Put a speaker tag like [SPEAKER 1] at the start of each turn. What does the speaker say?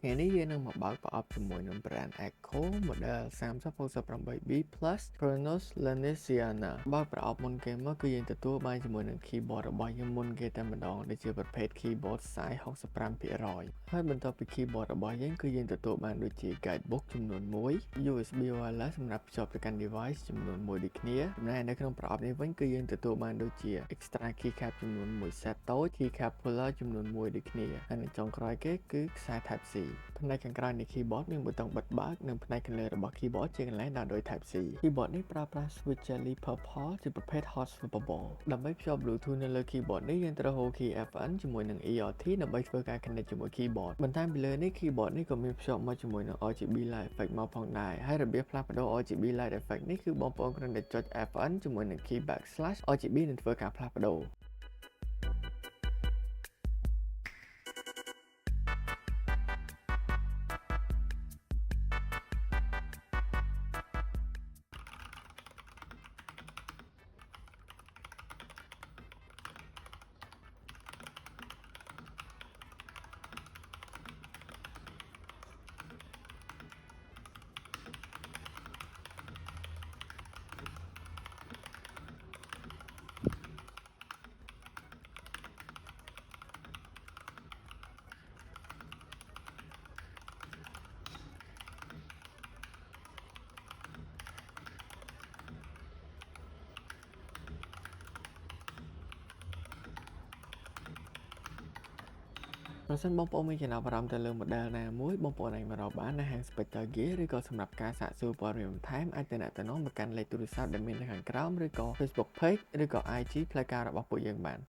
[SPEAKER 1] ថ្ងៃនេះយើងនឹងមកបើកប្រអប់ជាមួយនឹង brand Echo model 3068B Plus Chronos Lanciana បើកប្រអប់មុនគេមកគឺយើងទទួលបានជាមួយនឹង keyboard របស់យើងមុនគេតែម្ដងដែលជាប្រភេទ keyboard size 65% ហើយបន្ទាប់ពី keyboard របស់យើងគឺយើងទទួលបានដូចជា guidebook ចំនួន1 USB wireless សម្រាប់ភ្ជាប់ទៅកាន់ device ចំនួន1ដូចគ្នាចំណែកនៅក្នុងប្រអប់នេះវិញគឺយើងទទួលបានដូចជា extra keycap ចំនួន1 set តូច keycap puller ចំនួន1ដូចគ្នាហើយនៅចុងក្រោយគេគឺខ្សែ Type C ផ្នែកខាងក្រៅនៃ keyboard មានប៊ូតុងបិទបើកនិងផ្នែកខាងលើរបស់ keyboard ជាកន្លែងដោតដោយ Type C keyboard នេះប្រើប្រាស់ switch jelly purple ជាប្រភេទ hot swappable ដើម្បីភ្ជាប់ Bluetooth នៅលើ keyboard នេះយើងត្រូវហូរ key FN ជាមួយនឹង ERT ដើម្បីធ្វើការ connect ជាមួយ keyboard បន្ថែមពីលើនេះ keyboard នេះក៏មានភ្ជាប់មកជាមួយនឹង RGB light effect មកផងដែរហើយរបៀបផ្លាស់ប្ដូរ RGB light effect នេះគឺបងប្អូនគ្រាន់តែចុច FN ជាមួយនឹង key backslash RGB នឹងធ្វើការផ្លាស់ប្ដូរប្រសិនបងប្អូនមានចំណាប់អារម្មណ៍ទៅលើ model ណាមួយបងប្អូនអាចមករកបាននៅហាង Spectre Gear ឬក៏សម្រាប់ការសាកសួរព័ត៌មានបន្ថែមអាចទំនាក់ទំនងមកកាន់លេខទូរស័ព្ទដែលមាននៅខាងក្រោមឬក៏ Facebook Page ឬក៏ IG ផ្លូវការរបស់ពួកយើងបាន